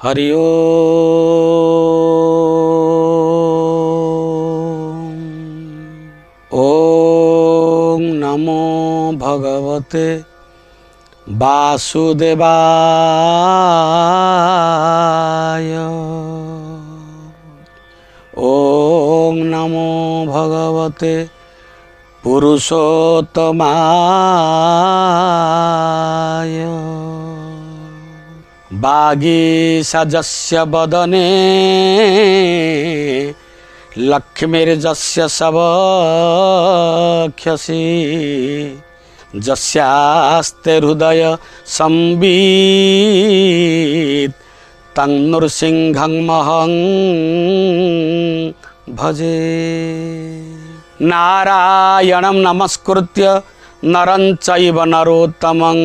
हरि ओम। ओम नमो भगवते वासुदेवाय। ओम नमो भगवते पुरुषोत्तमाय। वागीसजस्य वदने लक्ष्मीर्जस्य सवक्षसि। जस्यास्ते हृदय संवित् तं नृसिंहमहं भजे। नारायणं नमस्कृत्य नरं चैव नरोत्तमं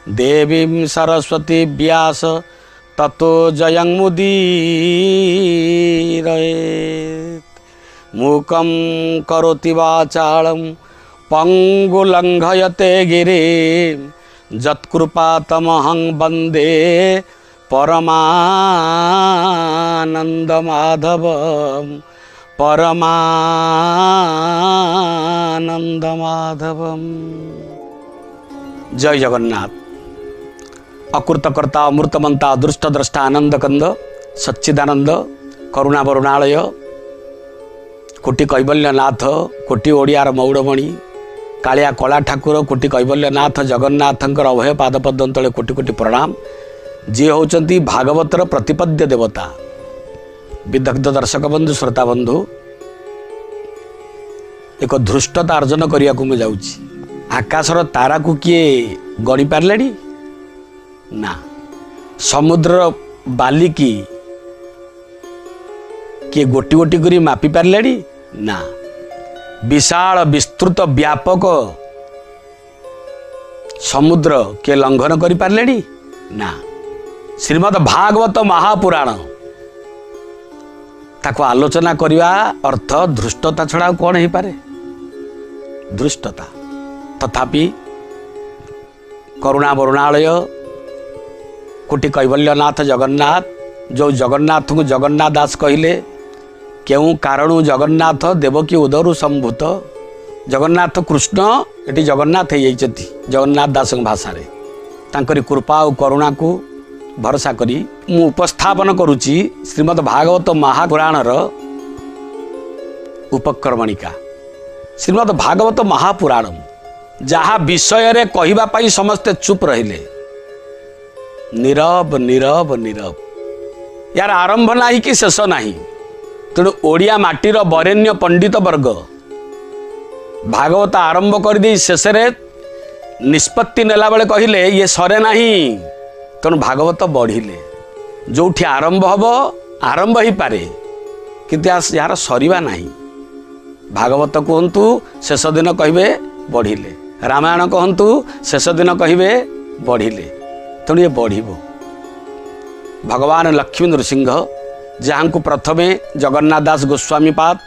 देवीं सरस्वती व्यास ततो जयमुदीरयेत्। मूकं करोति वाचालं पंगुलंघयते गिरिं यत्कृपातमहं वन्दे परमानन्दमाधवं परमानन्दमाधवं। जय जगन्नाथ। अकृतकर्ता अमृतमंता दृष्टद्रष्टा आनंदकंद सच्चिदानंद करुणा वरुणालय कोटि कैवल्यनाथ कोटि ओडियार मौड़मणि कालिया कला ठाकुर कोटि कैवल्यनाथ जगन्नाथंकर अभय पादपद्म तले कोटि कोटि प्रणाम। जी होचंती भागवतर प्रतिपद्य देवता। विदग्ध दर्शक बंधु श्रोता बंधु एक धृष्टता अर्जन करिया को मैं जाउची। आकाशर तारा को किए गणी पारलेनी ना, समुद्र बाली की किए गोटी गोटी करी मापी पारलेनी ना, विशाल विस्तृत व्यापक समुद्र के लंघन करि पारलेनी ना। श्रीमद् भागवत महापुराण ताको आलोचना करिवा अर्थ धृष्टता छड़ा कौन ही पारे? धृष्टता। तथापि करुणा वरुणालय कोटि कैवल्यनाथ जगन्नाथ, जो जगन्नाथ को जगन्नाथ दास कहले, क्यों कारण जगन्नाथ देवकी उदरु संभूत। जगन्नाथ कृष्ण एटी जगन्नाथ हो जाती जगन्नाथ दास भाषा रे। तांकरी कृपा और करुणा को भरोसा करी मु उपस्थापन करुची श्रीमद् भागवत महापुराणर उपक्रमणिका। श्रीमद् भागवत महापुराण जहाँ विषय रे कहिबा पाई समस्ते चुप रहिले, नीरव नीरव नीरव। यार आरंभ नाही कि शेष नाही। तेणु ओडिया माटीर बरेण्य पंडित वर्ग भागवत आरंभ कर दी शेष रे निष्पत्ति नेला बेले कहिले ये सरे नाही। तेणु भागवत बढ़िले जोठी आरंभ हब आरंभ ही पारे किंतु यार सरीवा नाही। भागवत कहतु शेष दिन कहे बढ़िले, रामायण कहतु शेष दिन कहे बढ़िले। तेणु ये बढ़िबो। भगवान लक्ष्मी नृसिंह जहाँ को प्रथमे जगन्नाथ दास गोस्वामी पाद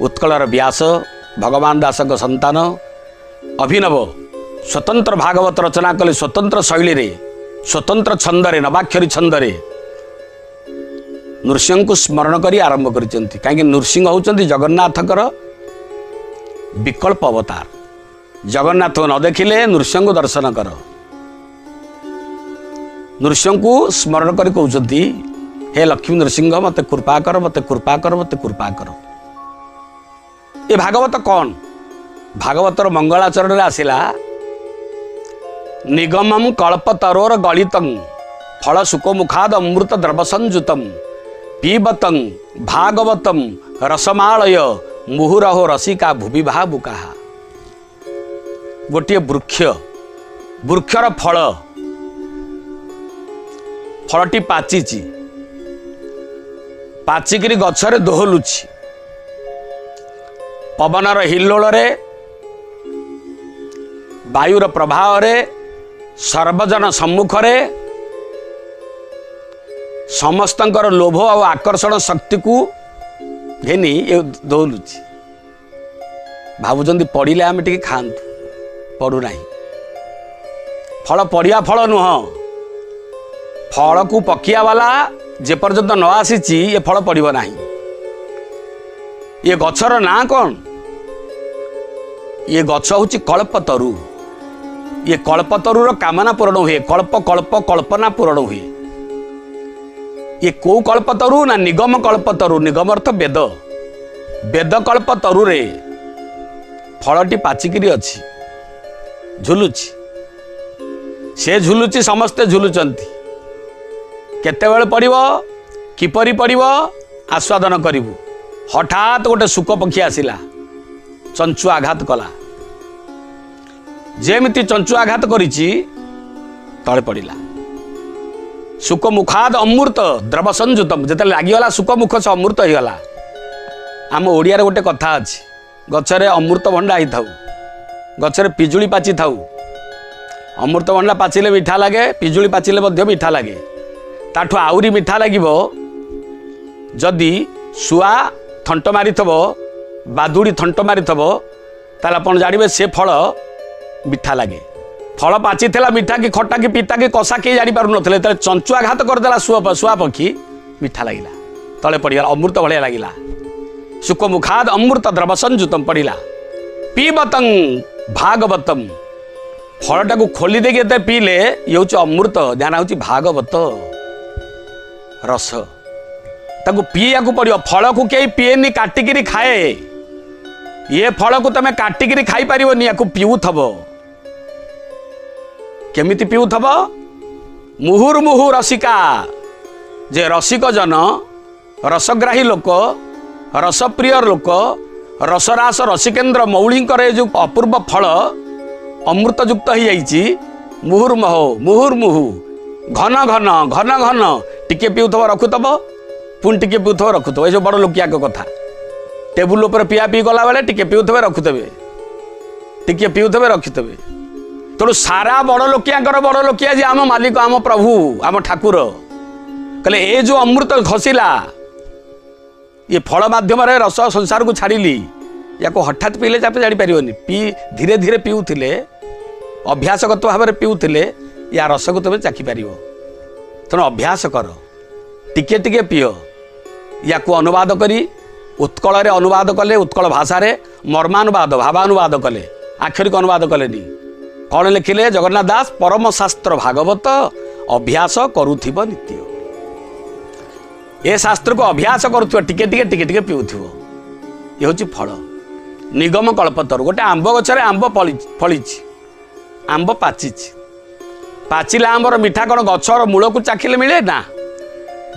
उत्कलर व्यास भगवान दास संतान अभिनव स्वतंत्र भागवत रचना कले। स्वतंत्र शैली रे स्वतंत्र छंदरे नवाक्षरी छंदरे नृसिंह को स्मरण करी आरंभ करिसेंती। काहे नृसिंह होचंती जगन्नाथकर विकल्प अवतार। जगन्नाथ न देखिले नृसिंह को दर्शन कर। नृसिंह को स्मरण करी कहउचंती हे लक्ष्मी नृसिंह मते कृपा कर, मते कृपा कर, मते कृपा कर। ये भागवत कौन? भागवतर मंगलाचरण रे आसिला निगमम कल्पतरोर गलितं फल सुकोमुखाद अमृत द्रव संयुतम पीबतं भागवतम रसमालय मुहुरहो रसिका भुवि भावुका। गोटे वृक्ष, वृक्षर फल, फलटी पाचिची, पाचिकी गछरे दोहलुची। पवनर हिल्लोल रे वायुर प्रभाव रे सर्वजन सम्मुख रे समस्तंकर लोभ और आकर्षण शक्ति को घेनी ये दोहलुची। भावुचंदी पड़िले आम टे खातु, पड़ूना। फल पड़िया फल नुह, फल को पकिया वाला जेपर्यंत न आसी ये फल पड़ो ना। ये गछर ना कौन? ये गछ हूँ कल्पतरु। ये कल्पतरुर कामना पूरण हुए, कल्प कल्प कल्पना पूरण हुए। ये कौ कल्पतरु ना निगम कल्पतरु। निगम अर्थ वेद। वेद कल्पतरु रे फलटी पाचिकी अच्छी झुलुची। से झुलुची समस्ते झुलुचंती। केतेबेले पड़िबो किपरि पड़िबो आस्वादन करिबु। हठात गोटे सुक पक्षी आसिला, चंचु आघात कला। जेमिति चंचु आघात करिछि तळे पड़िला। सुक मुखाद अमृत द्रव संयुतम। जते लागिगला सुक मुख से अमृत होइगला। आम ओडिया रे गोटे कथा अछि, गछरे अमृत भंडा ही थाउ, गछरे पिजुली पाची थाउ। अमृत भंडा पाचिले मीठा लागे, पिजुली पाचिले मध्य मीठा लागे। ताठू आउरी मीठा लागिबो जदि सुआ थंट मारिथबो, बादुड़ी थंट मारिथबो, ताले आपण जानिबे से फल मीठा लगे। फल पाची थिला मीठा कि खट्टा कि पिता कि कषा के जानी पारु नथले। तले चंचु आघात करदेला सुआ पक्षी, मीठा लागिला, तले पड़िगला, अमृत भलिया लागिला। सुख मुखाद अमृत द्रव संयुतम पड़िला। पीबतं भागवतम। फलटा को खोली देके एते पीले ये हूँ अमृत, ध्यान हूँ भागवत रस। ताको पीया को पड़ियो। फल को कई पीएनी, काटिकी खाए। ये फल को तमे काटिकी खाई पारिबोनी, याकू पीउथब। केमिति पीउथब? मुहुर्मुहु रसिका। जे रसिक जन, रसग्राही लोक, रसप्रिय लोक, रसरास रसिकेन्द्र मौलिंकर जो अपूर्व फल अमृत युक्त हो जाइछि। मुहुर्मुहु मुहुर्मुहु, घन घन घन घन, टिके पीउथब रखुथब, पुणी टिके पीउथब रखुथब। ये जो बड़ लोकिया कथा। टेबुल ऊपर पिया पी गला बेले टिके पीउथबे रखुथबे, टिके पीउथबे रखुथबे। तेणु सारा बड़ लोकिया बड़ लोकिया जे आम मालिक, आम प्रभु, आम ठाकुर कहले ए जो अमृत घसीला, ये फल माध्यम रस संसार को छाड़िली, या हठात पीले जापे जानी पारिबनी। पी धीरे धीरे पीउथिले, अभ्यासगत भाव में पीउथिले या रस को तुम चाखी पार। तेणु अभ्यास कर, टिके टिके पियो। या अनुवाद करी उत्कल अनुवाद कले, उत्कल भाषा मर्मानुवाद भावानुवाद कले, आक्षरिक अनुवाद कले। कौन लिखिले? जगन्नाथ दास परम शास्त्र भागवत अभ्यास करुथिब नित्य। ये शास्त्र को अभ्यास करुथिब, टिके टिके टिके टिके पीउथिब। ये हूँ फल। निगम कल्पतरु। गोटे आंब गछरे आंब फलिछि, आंब पाचिछि। पाचिला आंबर मिठा कौन गछर मूल को चाखिले मिले ना,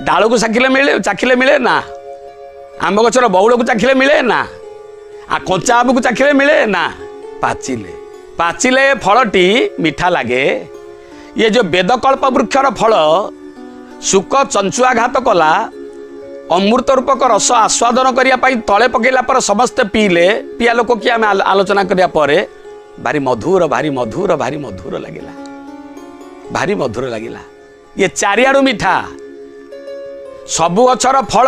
डाल को चाखिले मिले ना, आंब गछर बौल को चाखिले मिले ना, आ कंचा आंब को चाखिले मिले ना। पाचिले फलटी मीठा लगे। ये जो वेदकल्प वृक्षर फल सुक चंचुआघात कला, अमृत रूपक रस आस्वादन करने तले पकईला पर समस्ते पीले। पिया लोक कि आम आलोचना करिया परे भारी मधुर भारी मधुर भारी मधुर लगिला, भारी मधुर लगिला। ये चारियाडू मीठा। सबु गछर फल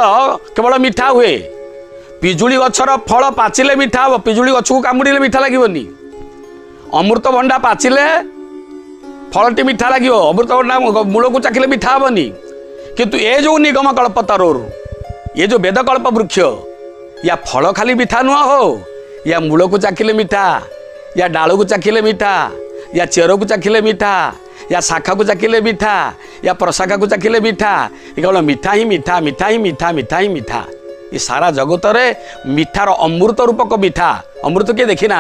केवल मीठा हुए। पिजुली गछर फल पाचिले मीठा हम, पिजुली गछ को कामुड़िले मीठा लगिबनी। अमृत भंडा पाचिले फलटी मीठा लगे, अमृत भंडा मूल को चाखिले मीठा हेनी। किंतु ये जो निगम कल्पतरुर, ये जो वेदकल्प वृक्ष, या फल खाली मीठा नुह हो, या मूल को चाखिले मीठा, या डाल को चाखिले मीठा, या चेर को चाखिले मीठा, या शाखा को चाखिले मीठा, या प्रशाखा को चाखिले मीठा। ये केवल मीठा ही मीठा, मीठा ही मीठा, मीठा ही मीठा। ये सारा जगत रे मीठार अमृत रूपक मीठा। अमृत किए देखी ना,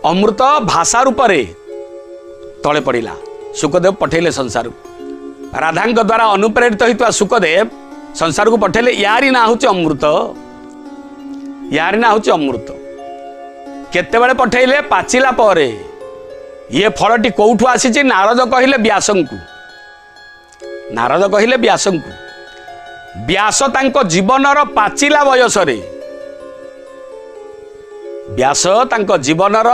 अमृत भाषा रूप रे तले पड़िला। सुखदेव पठेले संसार को। राधांक द्वारा अनुप्रेरित होता सुखदेव संसार को पठेले। यारी ना हूँ अमृत, यारी ना हूँ अमृत। केतेबेले पठेले? पाचिला परे। ये फलटी कौठू आसी? नारद कहले व्यासंकु। नारद कहले व्यासंकु। व्यास तांको जीवनर पाचिला बयसरे, व्यास तांको जीवनर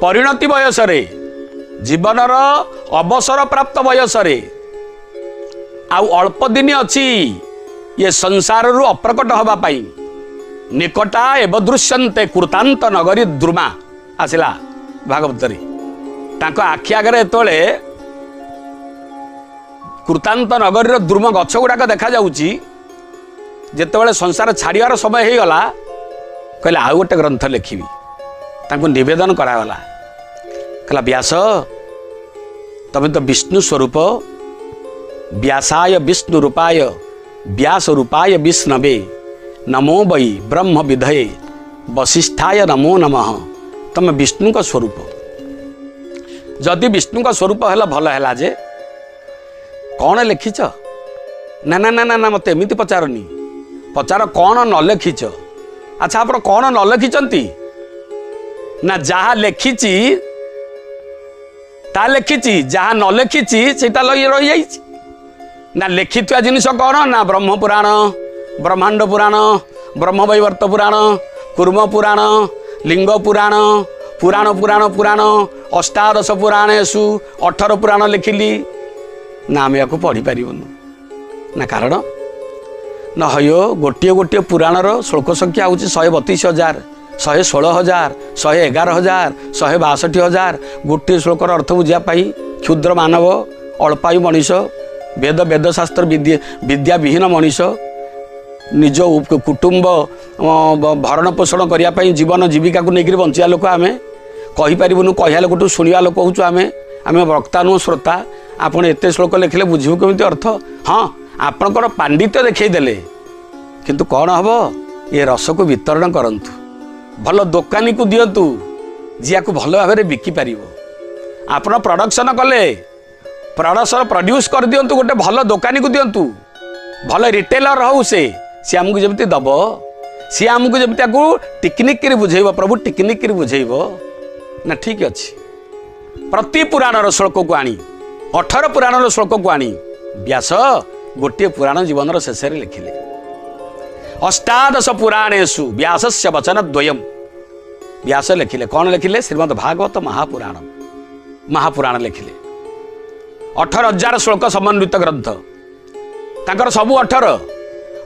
परिणति बयसरे, जीवनर अवसर प्राप्त बयसरे आउ अल्प दिन अच्छी ये संसार रु अप्रकट हवा पाई। निकटा एव दृश्यन्ते कृतांत नगरी द्रुमा आसिला भागवत रे। तांको आखि आगे एतले कृतांत नगरीर दुर्म गछ गुड़ाक देखा जाउची जेतेबेले संसार छाड़ियार समय हो गला कहले आउ गोटे ग्रंथ लिखिबी तांको निवेदन करागला कहला व्यास तमे तो विष्णु स्वरूप व्यासाय विष्णु रूपाय व्यास रूपाय विष्णवे नमो वै ब्रह्म विधये वशिष्ठाय नमो नमः तमे विष्णु का स्वरूप जदि विष्णु का स्वरूप है भल है जे कौन लिखिच ना ना ना ना मत एमती पचारनी पचार कौन न लिखिच अच्छा आप कौन न लिखिंट ना जहाँ लिखिची ता लिखिची जहाँ न लिखिची सेटा रही जाइए ना लिखि जिनिस कौन ना ब्रह्म पुराण ब्रह्मांड पुराण ब्रह्मवैवर्त पुराण कूर्म पुराण लिंग पुराण पुराण पुराण पुराण अष्टादश पुराणेशु 18 पुराण लिखिली ना आम या पढ़ी पारूँ ना कारण न हयो गोटे गोटे पुराणर श्लोक संख्या हूँ 132,000 116,000 111,000 162,000 गोटे श्लोकर अर्थ बुझापी क्षुद्र मानव अल्पायु मनीष वेद वेदशास्त्र विद्या विहीन मनीष निज कुटुंब भरण पोषण करने जीवन जीविका को लेकर बंचा लोक आम कहीपरूँ कहया लोक शुणा लोक हूँ आम आम वक्ता नुह श्रोता आपड़ एत श्लोक लिखिले बुझू केमी अर्थ हाँ आपणकर पांडित्य देखईदेले किंतु कौन हम ये रस को वितरण करंतु भल दोकानी को दिंतु जी को भल भाव में बिकिपार आपण प्रोडक्शन कले प्रोड्यूस कर दिंतु गोटे भल दोकानी को दिंतु भल रिटेलर हो सी आमको जमी दब सी आमको जमी टिकनिक बुझेब प्रभु टिकनिक बुझेब ना ठीक अच्छे प्रति पुराणर श्लोक को आनी 18 पुराणर श्लोक को आनी व्यास गोटे पुराण जीवन शेष लिखिले अष्टादश पुराणेशु व्यासस्य वचन द्वयम व्यास लिखिले कौन लिखिले श्रीमद् भागवत महापुराण लिखिले 18,000 श्लोक समन्वित ग्रंथ तांकर सबू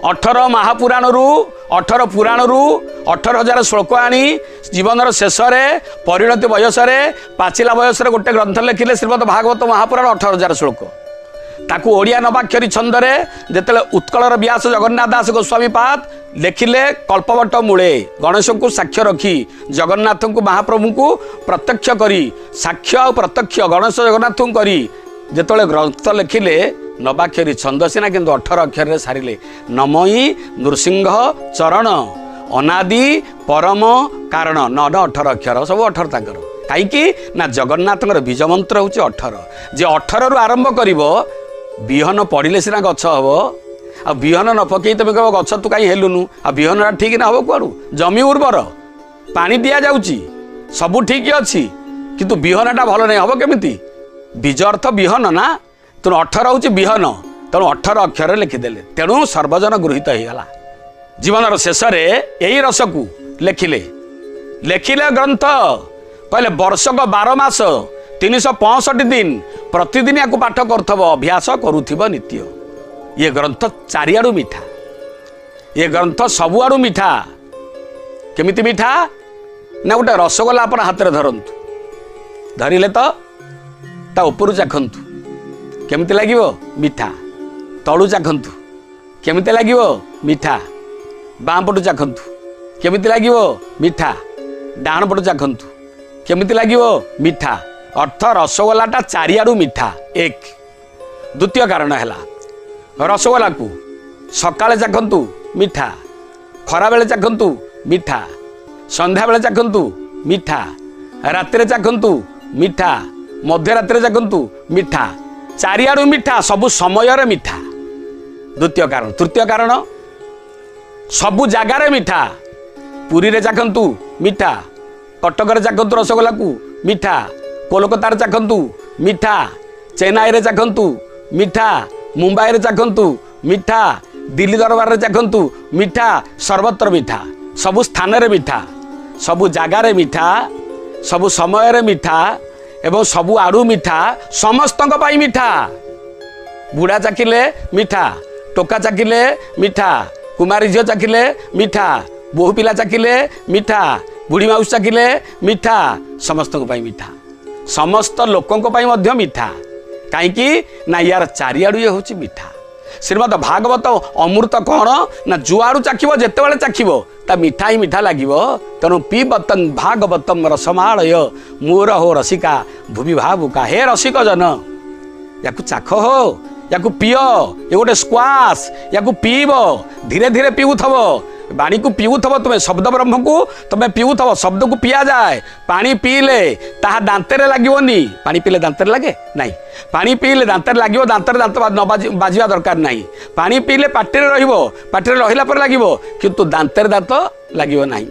18 महापुराण रु 18 पुराण रु 18,000 श्लोक आनी जीवन शेष परिणति बयस पाचिला बयस गोटे ग्रंथ लिखिले श्रीमद् भागवत महापुराण 18,000 श्लोक ताकू ओडिया नवाक्षरी छंदरे जेतेले उत्कलर व्यास जगन्नाथ दास गोस्वामी पाद लिखिले कल्पवट मूले गणेश को साक्ष्य रखी जगन्नाथ को महाप्रभु को प्रत्यक्ष करी साक्ष्य और प्रत्यक्ष गणेश जगन्नाथ को करी जेतेले ग्रंथ लिखिले नवाक्षरी छंद सीना किंतु 18 अक्षर सारिले नमयी नृसिंह चरण अनादि परम कारण 18 अक्षर सब 18 ताकर कहीं ना जगन्नाथ बीज मंत्र हूँ 18 जे 18 रु आरंभ कर विहन पड़े सीना गछ हम आ विहन न पकई तुम कह गछ तू कहीं हेलुनु आ विहन ठीक ना हम कौन जमी उर्वर पानी दि जाऊँगी सबू ठीक अच्छी किंतु विहनटा भल नहीं हम केमी बीज अर्थ विहन ना तेणु 18 हूँ विहन तेणु 18 अक्षर लिखिदेले तेणु सर्वजन गृहीत होगा जीवन शेष यही रस को लिखिले ग्रंथ कहले वर्षक 12 मास 365 दिन प्रतिदिन या पाठ करथब अभ्यास करुथिब नित्य ये ग्रंथ चारिआडू मीठा ये ग्रंथ सबुआडू मीठा केमिति मीठा ना गोटे रसगोला अपन हाथ में धरतु धरिले तो ता उपरू चाखंतु केमिति लागिवो मीठा तळू चाखंतु केमिति लागिवो मीठा बाँ पटू चाखंतु केमिति लागिवो मीठा डाण पटू चाखंतु केमिति लागिवो मीठा अर्थ रसगोलाटा चारिआडू मीठा एक द्वितीय कारण है रसगोला को सकाळे चाखंतु मीठा खरा बेले चाखंतु मीठा संध्या बेले चाखंतु मीठा रात्रि चाखंतु मीठा मध्यरात्रि चाखंतु मीठा चारिआडू मीठा सबु समय मीठा द्वितीय कारण तृतीय कारण सबु जगार मीठा पुरी रे चाखंतु मीठा कटक चाखंतु रसगोला को मीठा कोलकाता चाखंतु मीठा चेन्नई रे चाखंतु मीठा मुंबई रे चाखंतु मीठा दिल्ली दरबार रे चाखंतु मीठा सर्वत्र मीठा सबु स्थान रे मीठा सबु जगार मीठा सबु समय मीठा एवं सबु आड़ू मीठा समस्तक पाई मीठा बुढ़ा चाखिले मीठा टोका चाखिले मीठा कुमारी झील चाखिले मीठा बहु पिला चाखिले मीठा बुढ़ी माउस चाखिले मीठा समस्त मीठा समस्त लोकों मीठा कहीं ना यार चारिआडू ये हूँ मिठा। श्रीमद भागवत अमृत कौन ना जुआड़ू चाखिब जिते चाखिब ता मिठा ही मिठा लगे। तेणु पिबतं भागवतम रसमालय मोर हो रसिका भुवि भावुका। हे रसिक जन या चाख हो या पिय ये गोटे स्क्वाश या पीब धीरे धीरे पीऊथब पानी को पीऊथब तुम्हें शब्द ब्रह्म को तुम्हें पीऊथब शब्द को पिया जाए। पानी पीले ताहा दांतरे लगनी पानी पीले दांतरे लगे नहीं पानी पीले दांतरे लगे दांतरे दांत न बाजिया दरकार नहीं। पानी पीले पाटिरे रहिबो पाटिरे रहिला पर लागिबो किंतु दांतरे दांत लागिबो नहीं।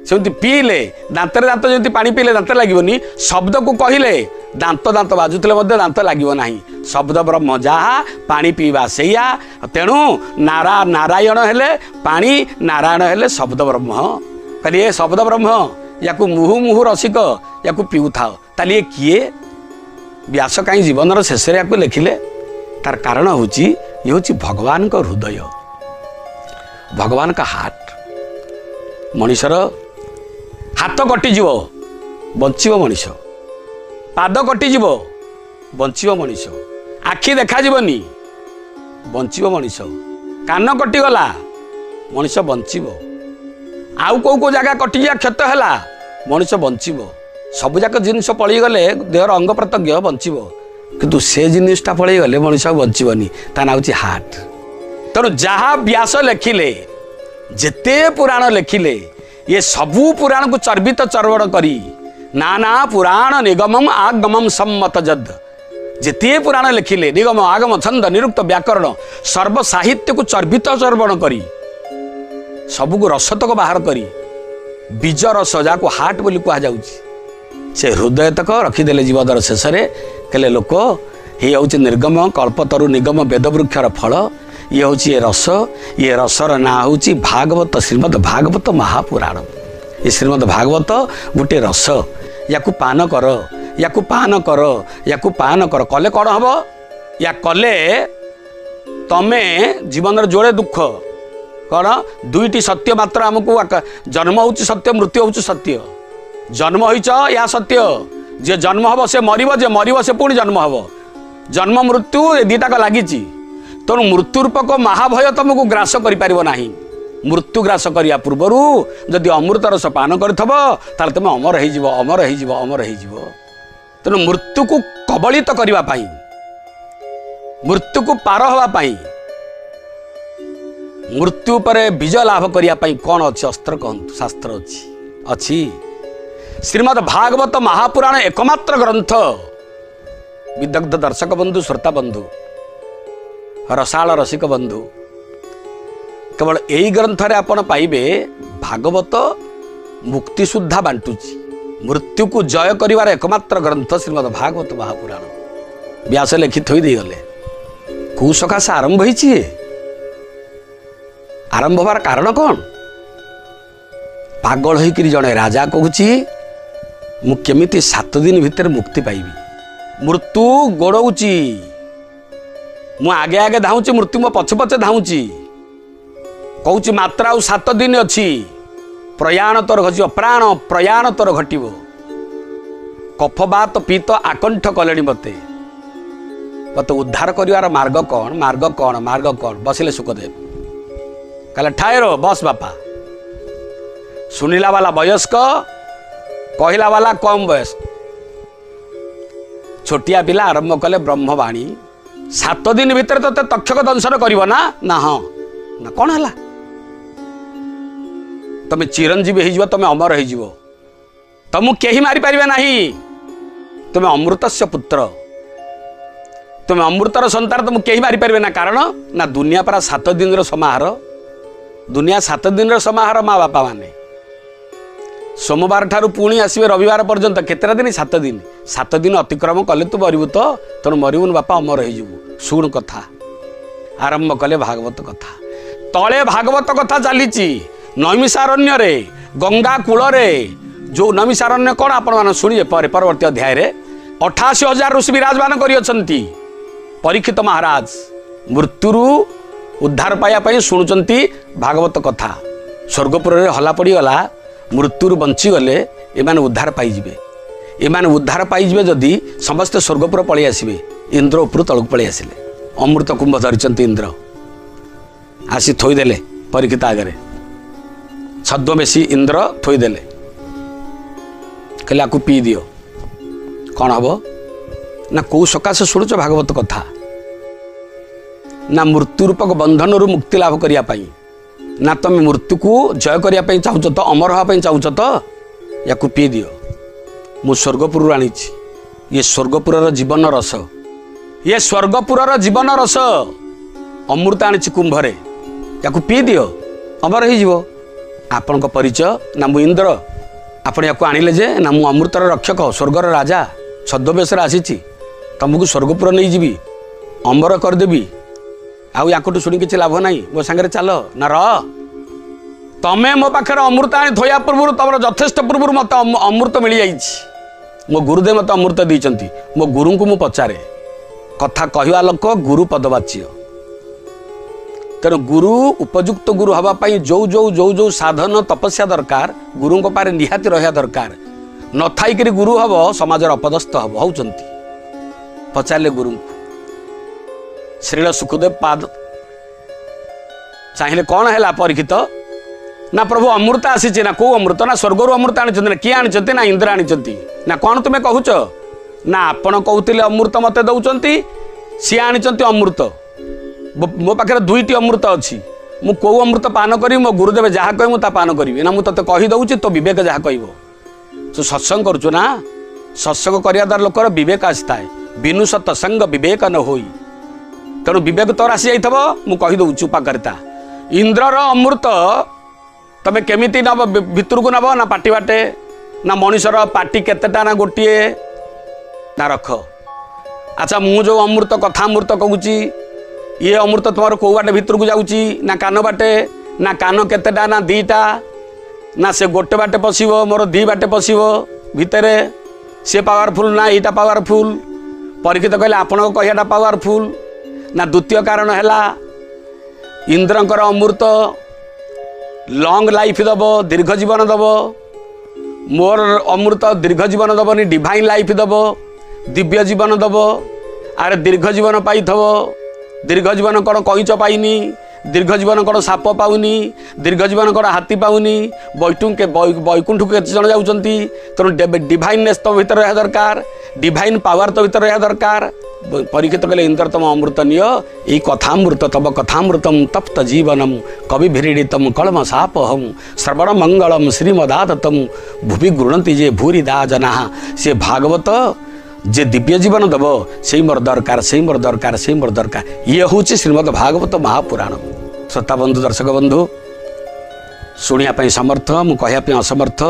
सेमती पीले दांतरे दांत जमी पानी पीले दांत लगनी शब्द को कहले दांत दांत बाजुले दांत लगे ना। शब्द ब्रह्म जहा पानी पीवा सैया। तेणु नारायण हेले पानी नारायण हेले शब्द ब्रह्म। कहले ये शब्द ब्रह्म या मुहु मुहु रसिक या पीऊ था ताली ये किए व्यास कहीं जीवन शेष लिखिले तार कारण हूँ ये हूँ भगवान का हृदय भगवान का हार्ट। मनीषर हाथ कटिज बंचीब मनीष पाद कटिज बंचीब मनीष आखि देखा जीवनी बंचीब मनीष कान कटिगला मनीष बंचीब आउ को जगह कटिजा क्षत है मनीष बंचीब सबुजाक जिनस पलैगले देहर अंग प्रत्यंग बंचीब किंतु से जिनटा पलैगले मनीष बंचीबनी ता ना हूँ हार्ट। तेणु जहाँ व्यास लेखिले जेते पुराण लेखिले ये सबू पुराण को चर्बित चर्वण करी नाना पुराण निगमम आगमम सम्मत जद जेते पुराण लिखिले निगम आगम छंद निरुक्त व्याकरण सर्व साहित्य को चर्बित चर्वण करी सबको रसतक बाहर करी बीज रस जाको हार्ट बोली कह से हृदय तक रखीदे जीवन शेष कहले लोक ये हूँ निर्गम कल्पतरु निगम वेदवृक्षर फल ये हूँ ये रसर ना हूँ भागवत श्रीमद भागवत महापुराण। ये श्रीमद भागवत गोटे रस या पान कर या पान कर या पान कर कले कौन हम या कले तमे जीवन जोड़े दुख कौन दुईटी सत्य मात्र आमको जन्म हूँ सत्य मृत्यु हूँ सत्य। जन्म होइच या सत्य जे जन्म हम से मरिब जे मरिब से पुणी जन्म हम जन्म मृत्यु ए दीटाक लगी। तेणु मृत्यु रूपक महाभय तुमको ग्रास कर मृत्यु ग्रास करने पूर्वर जदि अमृत रस पान कर तुम अमर हो अमर हो अमर हो। तेणु मृत्यु को कबलित करने मृत्यु को पार होगापाई मृत्यु पर विजय लाभ करने कौन अच्छे अस्त्र कहतु शास्त्र अच्छी श्रीमद भागवत महापुराण एकमात्र ग्रंथ विदग्ध दर्शक बंधु श्रोता बंधु रसाल रसिक बंधु केवल यही ग्रंथ रे आपण पाइबे भागवत मुक्ति सुद्धा बांटुची मृत्यु को जय करिवार एकमात्र ग्रंथ श्रीमद भागवत महापुराण। व्यास लिखित होई गले कौ सकाशे आरंभ होईची आरंभ होवार कारण कौन पागल होइकरी जड़े राजा कहूची मु केमिति 7 दिन भितर मुक्ति पाइबी मृत्यु गोड़ौची मु आगे आगे धाऊँची मृत्यु मो पछे पछे धाऊँची कहूँ मात्रा 7 दिन अच्छी प्रयाण तोर घटी प्राण प्रयाण तोर घटव कफ बात पीत आकंठ कले मते मत उद्धार कर मार्ग कौन बसिले सुखदेव कहले ठाएरो बस बापा सुनिला वाला वयस्क कहला वाला कम बयस छोटिया पिला आरंभ कले ब्रह्मवाणी 7 दिन भितर तो तक्षक दंशन करिवो ना हाँ ना कौन है तुम चिरंजीवी हो तुम अमर हो तुमको कहीं मारी पारे ना तुम अमृतस्य पुत्र तुम अमृतर संतान तुमको कहीं मारी पारे ना कारण ना दुनिया परा 7 दिन समाहार दुनिया 7 दिन समाहार माँ बापा माने सोमवार ठारू पुणी आसवे रविवार पर्यंत केतरा दिन 7 दिन अतिक्रम कले तू मरबू तो तेणु मरबुन बापा अमर हो शुण कथा आरंभ कले भागवत कथा तले भागवत कथा चली नैमिषारण्य रे गंगा कूल रे जो नैमिषारण्य कौन आपण शुणिए परवर्ती अध्याय रे 88,000 ऋषि विराजमान करी परीक्षित महाराज मृत्यु उद्धार पाया शुणुंट भागवत कथा स्वर्गपुर रे हला पड़गला मृत्यु बंची गले एमान उद्धार पाइबे एमान उद्धार पाइबे जदि समस्ते स्वर्गपुर पलि आसबे इंद्र उपरू तलक पलि आसिले अमृत कुंभ धरिचंती इंद्र आसी थोईदेले परीक्षित आगे छद्मवेशी इंद्र थोईदेले कहले आपको पी दियो कौन हम ना कौ सकाशे शुणुच भागवत कथा ना मृत्यु रूपक बंधन रु मुक्ति लाभ करने ना तुम मृत्यु को जय करने चाहूच तो अमर हाँपाई चाहूच तो या पी दियो मु स्वर्गपुर आनी ये स्वर्गपुर जीवन रस ये स्वर्गपुर जीवन रस अमृत आनी कुंभरे या पी दियो अमर हो आपण परिचय ना मु इंद्र आपण या आणिले जे ना मु अमृतर रक्षक स्वर्गर राजा छद्मवेश आसी तुमको स्वर्गपुर नहीं जीवी अमर करदेवी आउ या शुणी किसी लाभ ना मो सांगे चल ना तमें मो पाखे अमृत आनी थोया पूर्व तुम यथेष्ट पूर्व मत अमृत मिल जाइए मो गुरुदेव मत अमृत देते मो गुरु को मु पचारे कथा कहवा लोक गुरु पदवाच्य तेणु गुरु उपयुक्त गुरु हाँपाई जो जो जो जो साधन तपस्या दरकार गुरु पारे निहाती रहा दरकार न थाई गुरु हम समाज अपदस्थ हम होती पचारे गुरु श्रील सुखदेव पाद चाहिए कौन है परीक्षित ना प्रभु अमृत आसी ना कौ अमृत ना स्वर्गर अमृत आनी ना किए आनी ना इंद्र आनी ना कौन तुम्हें कहूच ना आपण कहते अमृत मत दौरान सी आनी अमृत मो पाखे दुईटी अमृत अच्छी मु कौ अमृत पान करी मो गुरुदेव जहाँ कह मुझे पान करी ना मुझे कहीदे तो विवेक जहाँ कह तो सत्संग करुचु ना सत्संग करने द्वारा लोकर विवेक आसी था बिनु सत्संग विवेक न होई तेणु विवेक तोर आसी जाइथबो मु कहीदे उपकारिता इंद्रर अमृत तमें केमिति नब भितर को नब ना पाटी बाटे ना मनीषर पाटी केतेटा ना गोटे ना रख अच्छा मु जो अमृत कथा अमृत कहूची ये अमृत तुम्हारे कौ बाटे भितर को जाऊँगी ना कान बाटे ना कान केतेटा ना दीटा ना से गोटे बाटे पशिब मोर दी बाटे पशिब भितर से पावरफुल ना यहाँ पावरफुल परीक्षित कहले आपण कहटा पावरफुल ना द्वितीय कारण है इंद्रंकर अमृत लॉन्ग लाइफ दब दीर्घ जीवन दब मोर अमृत दीर्घ जीवन दबनी डिवाइन लाइफ दब दिव्य जीवन दब आरे दीर्घ जीवन पाई दीर्घ जीवन कौन कईच पाइनी दीर्घ जीवन कौन साप पाऊनी दीर्घ जीवन कौन हाथी पाऊनी बैकुंठ को केते जन जाउचंती तेणु डिवाइननेस तो भीतर रहा दरकार डिवाइन पावर तो भीतर रहा दरकार परीक्षित कहले इंद्र तम अमृत निय यही कथामृत तब कथामृतम तप्त जीवनम कवि भिरीडितम कलम सापहम श्रवण मंगलम श्रीमदातम भुवि गृणती जे भूरी दा जना से भागवत जे दिव्य जीवन दब से मोर दरकार से मोर दरकार से मोर दरकार ये हूँ श्रीमद भागवत महापुराण श्रोता बंधु दर्शक बंधु शुणा समर्थ मु कहवाई असमर्थ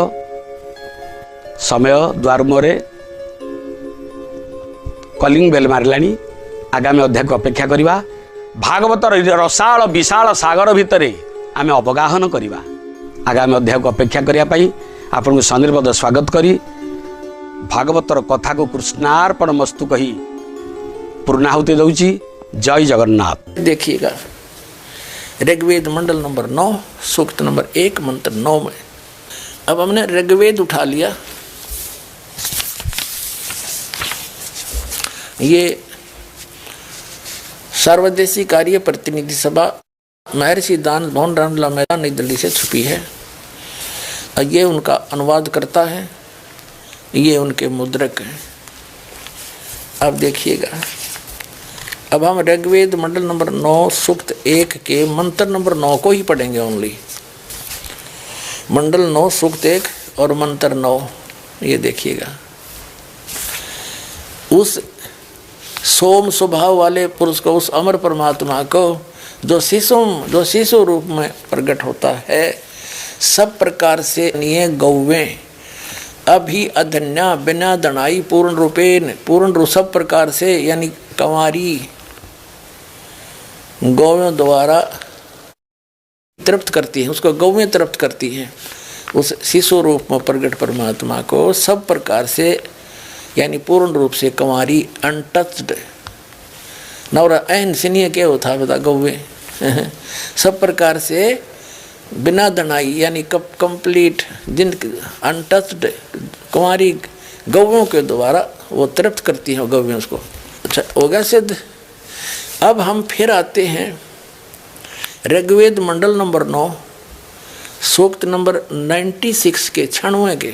समय द्वार मुहरे कलिंग बेल मारिलानी आगामी अध्याय को अपेक्षा करिबा भागवत रसाल विशाल सागर भितर आम अवगाहन करिबा आगामी अध्याय को अपेक्षा करिया पई आपन को सनिर्बद्ध स्वागत करी भागवतर कथा को कृष्णार्पण मस्तु कही पूर्णाहुति दौची जय जगन्नाथ। देखिएगा ऋग्वेद मंडल नंबर 9 सूक्त नंबर 1 मंत्र 9 में अब हमने ऋग्वेद उठा लिया। ये सर्वदेशी कार्य प्रतिनिधि सभा महर्षि दान भवन रामला मैदान नई दिल्ली से छुपी है और ये उनका अनुवाद करता है, ये उनके मुद्रक हैं। अब देखिएगा अब हम ऋग्वेद मंडल नंबर 9 सूक्त 1 के मंत्र नंबर 9 को ही पढ़ेंगे ओनली। मंडल 9 सूक्त 1 और मंत्र 9 ये देखिएगा। उस सोम स्वभाव वाले पुरुष को, उस अमर परमात्मा को जो शिशु रूप में प्रकट होता है, सब प्रकार से निये गौवें अभी अधन्या बिना दनाई पूर्ण रूप सब प्रकार से यानी कंवारी गौवें द्वारा तृप्त करती है, उसको गौवें तृप्त करती है। उस शिशु रूप में प्रकट परमात्मा को सब प्रकार से यानी पूर्ण रूप से कंवारी अनटच्ड नवरा ऐन सिनिय क्या होता बता गौवे सब प्रकार से बिना दनाई यानी कंप्लीट जिन अनटच्ड कुंवारी गौवों के द्वारा वो तृप्त करती हैं गौवें उसको। अच्छा हो गया सिद्ध। अब हम फिर आते हैं ऋग्वेद मंडल नंबर 9 सूक्त नंबर 96 के 96 के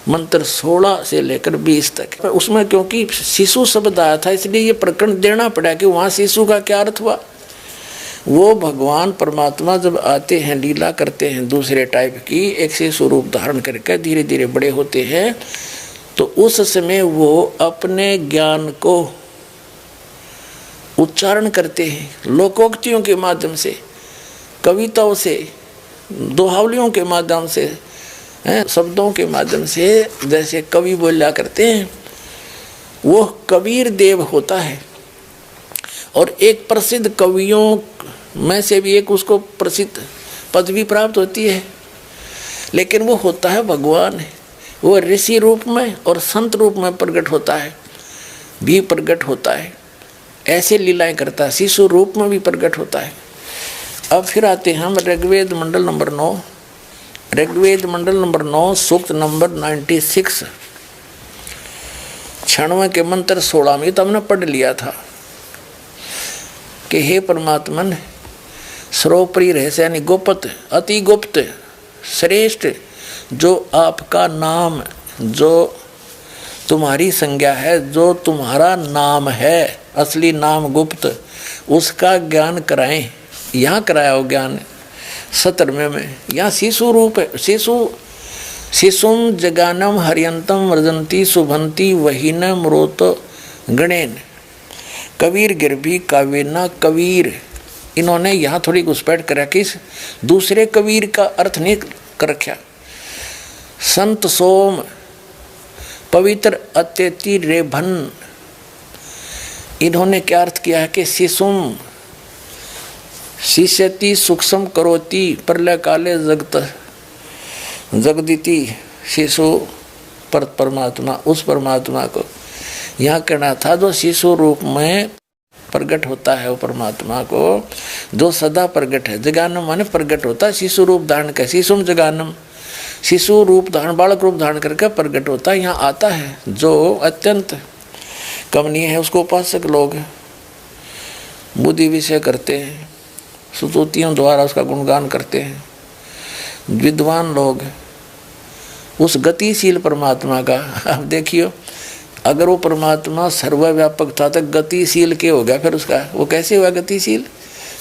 मंत्र 16 से लेकर 20 तक। उसमें क्योंकि शिशु शब्द आया था इसलिए ये प्रकरण देना पड़ा कि वहाँ शिशु का क्या अर्थ हुआ। वो भगवान परमात्मा जब आते हैं, लीला करते हैं दूसरे टाइप की, एक शिशु रूप धारण करके धीरे धीरे बड़े होते हैं, तो उस समय वो अपने ज्ञान को उच्चारण करते हैं लोकोक्तियों के माध्यम से, कविताओं से, दोहावलियों के माध्यम से, शब्दों के माध्यम से, जैसे कवि बोला करते हैं। वो कबीर देव होता है और एक प्रसिद्ध कवियों में से भी एक उसको प्रसिद्ध पदवी प्राप्त होती है, लेकिन वो होता है भगवान। वो ऋषि रूप में और संत रूप में प्रकट होता है, भी प्रकट होता है, ऐसे लीलाएं करता है, शिशु रूप में भी प्रकट होता है। अब फिर आते हैं हम ऋग्वेद मंडल नंबर 9, ऋग्वेद मंडल नंबर 9 सूक्त नंबर 96 96 के मंत्र 16 में तो हमने पढ़ लिया था कि हे परमात्मन सर्वोपरि रहस्य यानी गुप्त, अति गुप्त, श्रेष्ठ जो आपका नाम, जो तुम्हारी संज्ञा है, जो तुम्हारा नाम है, असली नाम गुप्त, उसका ज्ञान कराएं। यहाँ कराया हो ज्ञान 17वें में। यहाँ शिशु रूप है, शिशुम जगानम हरियंतम वर्जंती शुभंती वहीन मृत गणेन कबीर गिरभी कावेना कबीर। इन्होंने यहाँ थोड़ी घुसपैठ कर रखी, दूसरे कबीर का अर्थ नहीं कर रखा। संत सोम पवित्र अत्यति रेभन, इन्होंने क्या अर्थ किया है कि शिशुम शिष्यति सूक्ष्म करोति प्रलय काले जगत जगदिति शिशु पर परमात्मा, उस परमात्मा को यहाँ कहना था जो शिशु रूप में प्रकट होता है, वो परमात्मा को जो सदा प्रकट है। जगानम माने प्रकट होता है, शिशु रूप धारण कर, शिशुम जगानम, शिशु रूप धारण, बालक रूप धारण करके प्रकट होता है। यहाँ आता है जो अत्यंत कमनीय है, उसको उपासक लोग बुद्धि विषय करते हैं, स्तुतियों द्वारा उसका गुणगान करते हैं। विद्वान लोग उस गतिशील परमात्मा का, अब देखियो अगर वो परमात्मा सर्वव्यापक था तो गतिशील के हो गया, फिर उसका वो कैसे हुआ गतिशील?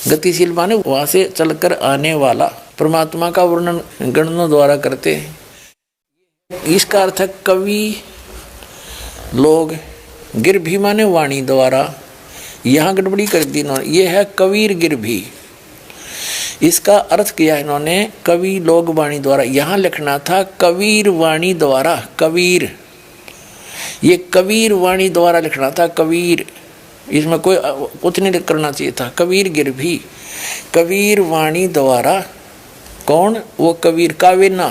गतिशील माने वहाँ से चलकर आने वाला। परमात्मा का वर्णन गणनों द्वारा करते हैं। इसका अर्थ है कवि लोग, गिरभी माने वाणी द्वारा, यहाँ गड़बड़ी कर दी इन्होंने, ये है कबीर गिरभी। इसका अर्थ किया इन्होंने कवि लोग वाणी द्वारा, यहाँ लिखना था कबीर वाणी द्वारा, कबीर, ये कबीर वाणी द्वारा लिखना था, कबीर, इसमें कोई कुछ नहीं करना चाहिए था। कबीर गिरभी, कबीर वाणी द्वारा, कौन? वो कबीर। कावेना,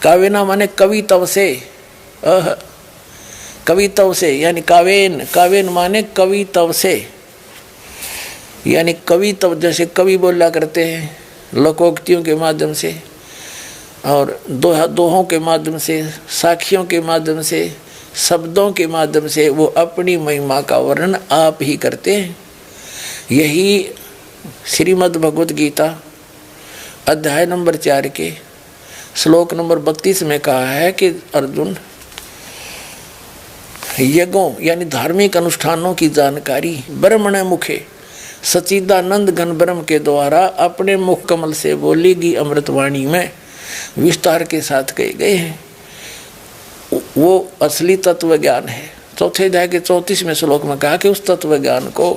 कावेना माने कवितव से, कवितव से यानी कावेन, कावेन माने कवितव से, यानी कवितव, जैसे कवि बोला करते हैं लोकोक्तियों के माध्यम से और दोहों के माध्यम से, साखियों के माध्यम से, शब्दों के माध्यम से वो अपनी महिमा का वर्णन आप ही करते हैं। यही श्रीमद् भगवत गीता अध्याय नंबर 4 के श्लोक नंबर 32 में कहा है कि अर्जुन, यज्ञों यानी धार्मिक अनुष्ठानों की जानकारी ब्रह्मण मुखे सच्चिदानंद घन ब्रह्म के द्वारा अपने मुख कमल से बोली गई अमृतवाणी में विस्तार के साथ कहे गए हैं। वो असली तत्व ज्ञान है। चौथे अध्याय के 34वें श्लोक में कहा कि उस तत्व ज्ञान को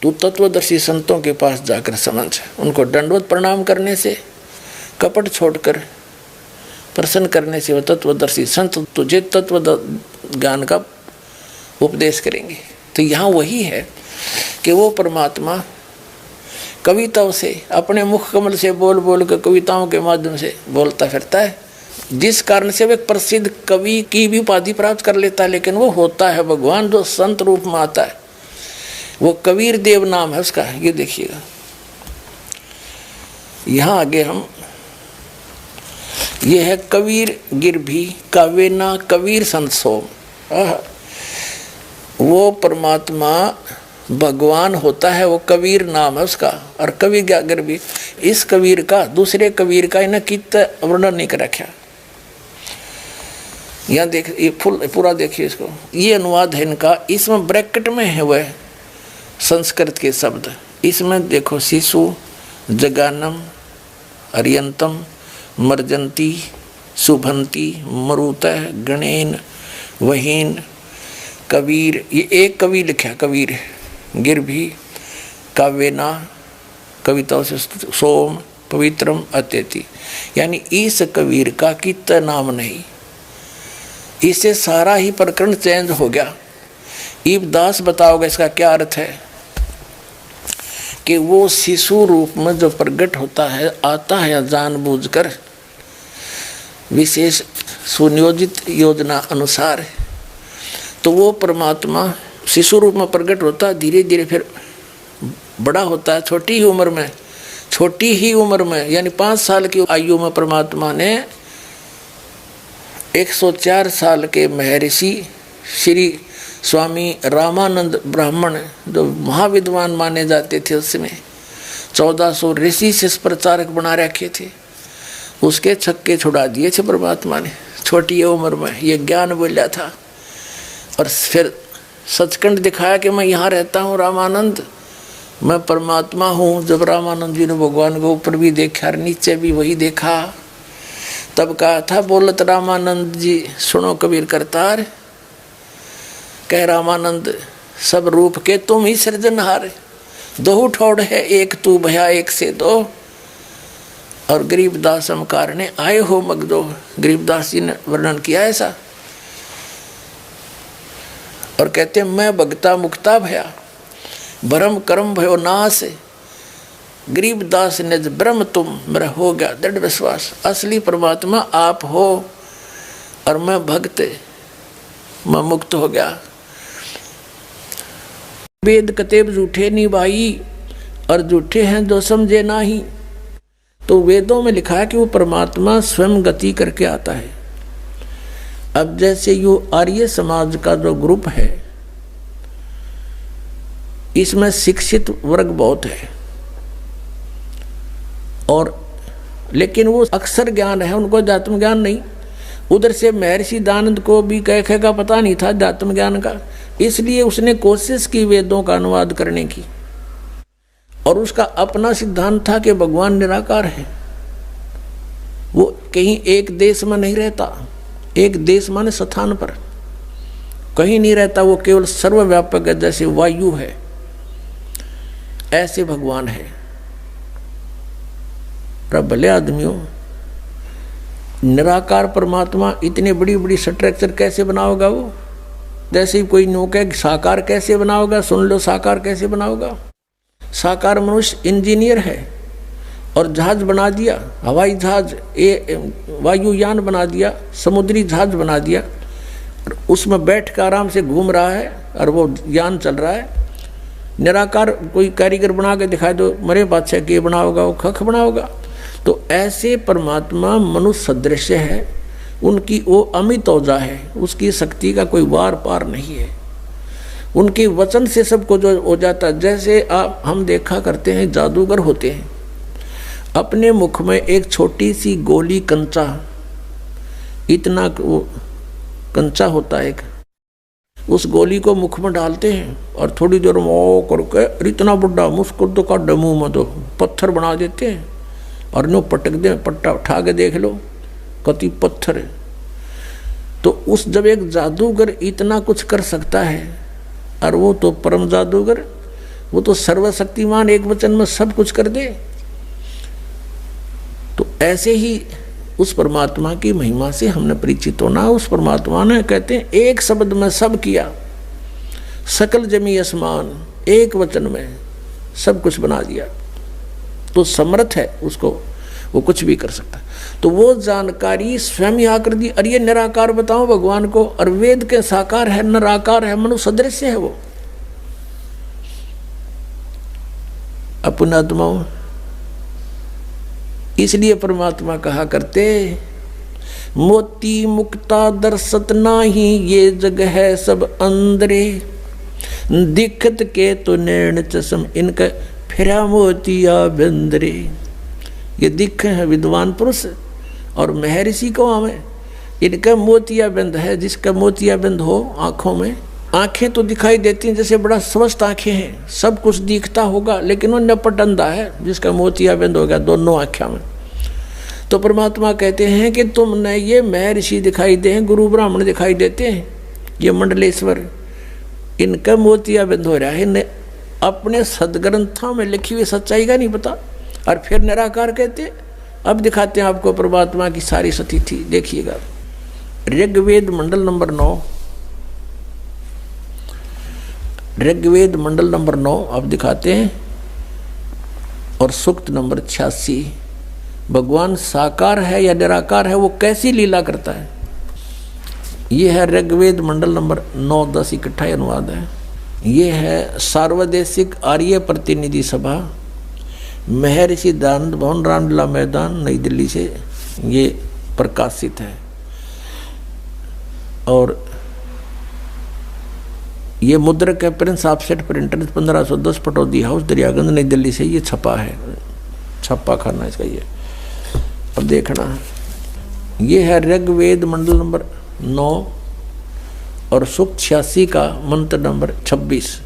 तू तत्वदर्शी संतों के पास जाकर समझ, उनको दंडवत प्रणाम करने से, कपट छोड़कर प्रसन्न करने से वो तत्वदर्शी संत तुझे तत्व ज्ञान का उपदेश करेंगे। तो यहाँ वही है कि वो परमात्मा कविताओं से, अपने मुख कमल से बोल बोल कर कविताओं के माध्यम से बोलता फिरता है, जिस कारण से वो एक प्रसिद्ध कवि की भी उपाधि प्राप्त कर लेता है। लेकिन वो होता है भगवान जो संत रूप में आता है, वो कबीर देव नाम है उसका। ये देखिएगा यहाँ आगे हम, ये है कबीर गिरभी कावेना कबीर संत सोम। वो परमात्मा भगवान होता है, वो कबीर नाम है उसका। और कवि अगर भी इस कबीर का दूसरे कबीर का इन्हें कित वर्णन नहीं कर रखा। यहाँ देख, ये फुल पूरा देखिए इसको, ये अनुवाद है इनका। इसमें ब्रैकेट में है वह संस्कृत के शब्द। इसमें देखो, शिशु, जगानम, अर्यंतम, मर्जंती, शुभंती, मरुतः, गणेन, वहीन, कबीर। ये एक कवि लिखा, कबीर, गिरभी, काव्यना, कविताओं से सोम, पवित्रम, अत्यति। यानी इस कबीर का कित नाम नहीं। इससे सारा ही प्रकरण चेंज हो गया। ईबदास बताओगे इसका क्या अर्थ है कि वो शिशु रूप में जो प्रकट होता है, आता है जानबूझकर विशेष सुनियोजित योजना अनुसार, तो वो परमात्मा शिशु रूप में प्रकट होता है, धीरे धीरे फिर बड़ा होता है। छोटी ही उम्र में यानी 5 साल की आयु में परमात्मा ने 104 साल के महर्षि श्री स्वामी रामानंद ब्राह्मण, जो महाविद्वान माने जाते थे उस समय, 1400 ऋषि से प्रचारक बना रखे थे, उसके छक्के छुड़ा दिए थे परमात्मा ने छोटी उम्र में। ये ज्ञान बोला था। और फिर सचखंड दिखाया कि मैं यहाँ रहता हूँ रामानंद, मैं परमात्मा हूँ। जब रामानंद जी ने भगवान को ऊपर भी देखा और नीचे भी वही देखा, तब कहा था, बोलत रामानंद जी सुनो कबीर करतार, कह रामानंद सब रूप के तुम ही सृजनहार, दो ठोड़ है एक तू भया एक से दो। और गरीबदास अमकार ने आए हो मगदो, गरीबदास जी ने वर्णन किया ऐसा। और कहते हैं मैं भगता मुक्ता भया, भरम कर्म भयो नाश, गरीबदास ने ब्रह्म तुम, मेरा हो गया दृढ़ विश्वास। असली परमात्मा आप हो और मैं भक्त, मैं मुक्त हो गया। वेद कतेब झूठे निभाई, और झूठे हैं जो समझे नाही। तो वेदों में लिखा है कि वो परमात्मा स्वयं गति करके आता है। अब जैसे यो आर्य समाज का जो ग्रुप है, इसमें शिक्षित वर्ग बहुत है, और लेकिन वो अक्षर ज्ञान है, उनको अध्यात्म ज्ञान नहीं। उधर से महर्षि दानंद को भी कह का पता नहीं था अध्यात्म ज्ञान का, इसलिए उसने कोशिश की वेदों का अनुवाद करने की। और उसका अपना सिद्धांत था कि भगवान निराकार है, वो कहीं एक देश में नहीं रहता। एक देश माने स्थान पर कहीं नहीं रहता, वो केवल सर्वव्यापक है, जैसे वायु है ऐसे भगवान है। भले आदमियों, निराकार परमात्मा इतनी बड़ी बड़ी स्ट्रक्चर कैसे बनाओगा वो? जैसे ही कोई नौका साकार कैसे बनाओगा, सुन लो साकार कैसे बनाओगा। साकार मनुष्य इंजीनियर है और जहाज बना दिया, हवाई जहाज, वायुयान बना दिया, समुद्री जहाज बना दिया, और उसमें बैठ कर आराम से घूम रहा है और वो यान चल रहा है। निराकार कोई कारीगर बना के दिखाए दो, मरे बादशाह के बनाओगा, वो खख बनाओगा। तो ऐसे परमात्मा मनुष्य सदृश है, उनकी वो अमित ओजा है, उसकी शक्ति का कोई वार पार नहीं है। उनके वचन से सबको जो हो जाता है। जैसे आप हम देखा करते हैं जादूगर होते हैं, अपने मुख में एक छोटी सी गोली कंचा, इतना वो कंचा होता है एक, उस गोली को मुख में डालते हैं और थोड़ी देर में ओ करके इतना बड़ा मुस्कुर तो का डमू में तो पत्थर बना देते हैं और नो पटक दे, पट्टा उठा के देख लो कति पत्थर है। तो उस जब एक जादूगर इतना कुछ कर सकता है, और वो तो परम जादूगर, वो तो सर्वशक्तिमान, एक वचन में सब कुछ कर दे। तो ऐसे ही उस परमात्मा की महिमा से हमने परिचित होना। उस परमात्मा ने कहते हैं एक शब्द में सब किया, सकल जमी आसमान, एक वचन में सब कुछ बना दिया। तो समर्थ है, उसको वो कुछ भी कर सकता है। तो वो जानकारी स्वयं ही आकर दी। और ये निराकार बताओ भगवान को, और वेद के साकार है, निराकार है, मनुष्य सदृश है वो। अपनात्माओं, इसलिए परमात्मा कहा करते, मोती मुक्ता दर्शत नाही, ये जग है सब अंदरे। दिखत के तो नैन चश्म इनका फिरा मोतिया बिंदरे। ये दिख है विद्वान पुरुष और महर्षि को हमें इनका मोतिया बिंद है। जिसका मोतिया बिंद हो आंखों में, आंखें तो दिखाई देती हैं जैसे बड़ा स्वस्थ आंखें हैं, सब कुछ दिखता होगा, लेकिन वो नपट अंधा है जिसका मोतिया बिंद हो गया दोनों आंखों में। तो परमात्मा कहते हैं कि तुमने ये महर्षि दिखाई दे हैं, गुरु ब्राह्मण दिखाई देते हैं, ये मंडलेश्वर, इनका मोतिया बिंद हो रहा है। इन्हें अपने सदग्रंथों में लिखी हुई सच्चाई का नहीं पता, और फिर निराकार कहते। अब दिखाते हैं आपको परमात्मा की सारी स्थिति, देखिएगा। ऋग्वेद मंडल नंबर 9, ऋग्वेद मंडल नंबर 9 अब दिखाते हैं, और सूक्त नंबर 86। भगवान साकार है या निराकार है, वो कैसी लीला करता है। ये है ऋग्वेद मंडल नंबर 9, 10 इकट्ठा अनुवाद है। ये है सार्वदेशिक आर्य प्रतिनिधि सभा, महर्षि दयानंद भवन, रामलीला मैदान, नई दिल्ली से ये प्रकाशित है। और ये मुद्रक है Prince offset printer 1510 Pataudi house, Daryaganj, नई दिल्ली से ये छपा है, छप्पा खाना इसका ये। अब देखना, ये है ऋग्वेद मंडल नंबर 9 और सूक्त 86 का मंत्र नंबर 26।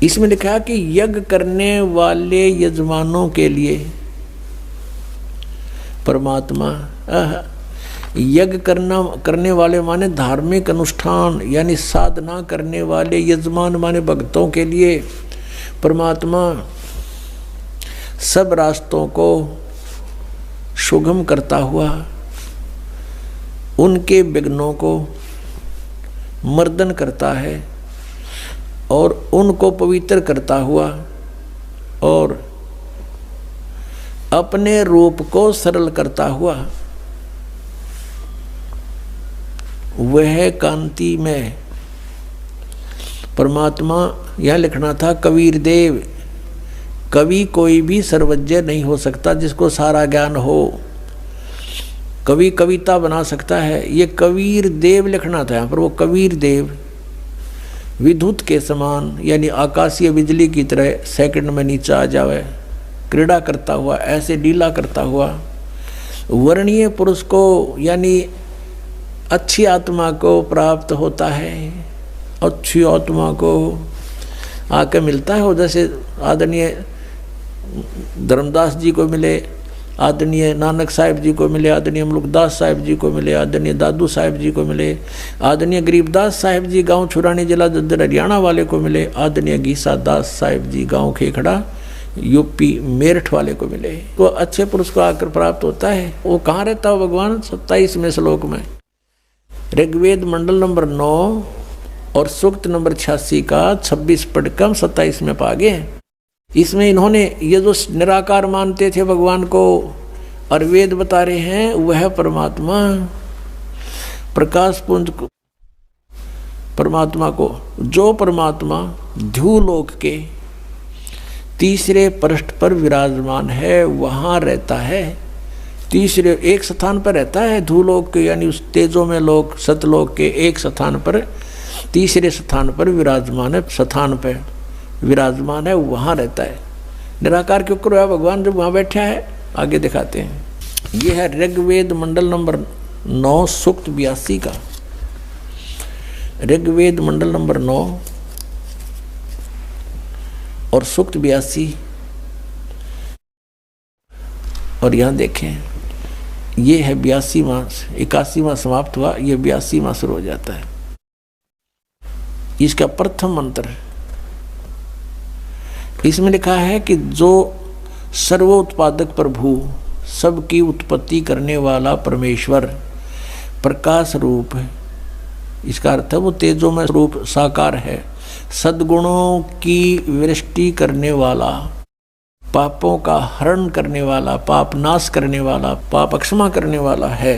इसमें लिखा कि यज्ञ करने वाले यजमानों के लिए परमात्मा, यज्ञ करने वाले माने धार्मिक अनुष्ठान यानी साधना करने वाले, यजमान माने भक्तों के लिए परमात्मा सब रास्तों को सुगम करता हुआ उनके विघ्नों को मर्दन करता है और उनको पवित्र करता हुआ और अपने रूप को सरल करता हुआ वह कांति में परमात्मा। यह लिखना था कबीर देव। कवि कोई भी सर्वज्ञ नहीं हो सकता जिसको सारा ज्ञान हो। कवि कविता बना सकता है, ये कबीर देव लिखना था यहाँ पर। वो कबीर देव विद्युत के समान यानी आकाशीय बिजली की तरह सेकंड में नीचे आ जावे, क्रीड़ा करता हुआ, ऐसे लीला करता हुआ वर्णीय पुरुष को यानी अच्छी आत्मा को प्राप्त होता है। अच्छी आत्मा को आके मिलता है, जैसे आदरणीय धर्मदास जी को मिले, आदरणीय नानक साहिब जी को मिले, आदरणीय मुल्कदास साहिब जी को मिले, आदरणीय दादू साहिब जी को मिले, आदरणीय गरीबदास साहिब जी गांव छुरानी जिला दद्दर हरियाणा वाले को मिले, आदरणीय गीसा दास साहिब जी गांव खेखड़ा यूपी मेरठ वाले को मिले। तो अच्छे पुरुष को आकर प्राप्त होता है। वो कहाँ रहता है भगवान? 27वें श्लोक में ऋग्वेद मंडल नंबर 9 और सूक्त नंबर 86 का 26 पढ़कर 27 में पा गए। इसमें इन्होंने ये जो निराकार मानते थे भगवान को और वेद बता रहे हैं, वह परमात्मा प्रकाश पुंज को, परमात्मा को, जो परमात्मा ध्युलोक के तीसरे पृष्ठ पर विराजमान है वहाँ रहता है। तीसरे एक स्थान पर रहता है ध्युलोक के यानी उस तेजो में लोक सतलोक के एक स्थान पर, तीसरे स्थान पर विराजमान है, स्थान पर विराजमान है, वहाँ रहता है। निराकार क्यों करो है भगवान जब वहाँ बैठा है? आगे दिखाते हैं। ये है ऋग्वेद मंडल नंबर 9 सूक्त 82 का। ऋग्वेद मंडल नंबर 9 और सूक्त 82। और यहाँ देखें, ये है 82वां, 81वां समाप्त हुआ, ये 82वां शुरू हो जाता है। इसका प्रथम मंत्र इसमें लिखा है कि जो सर्वोत्पादक प्रभु, सबकी उत्पत्ति करने वाला परमेश्वर प्रकाश रूप है। इसका अर्थ है वो तेजो में रूप साकार है, सद्गुणों की वृष्टि करने वाला, पापों का हरण करने वाला, पाप नाश करने वाला, पाप क्षमा करने वाला है।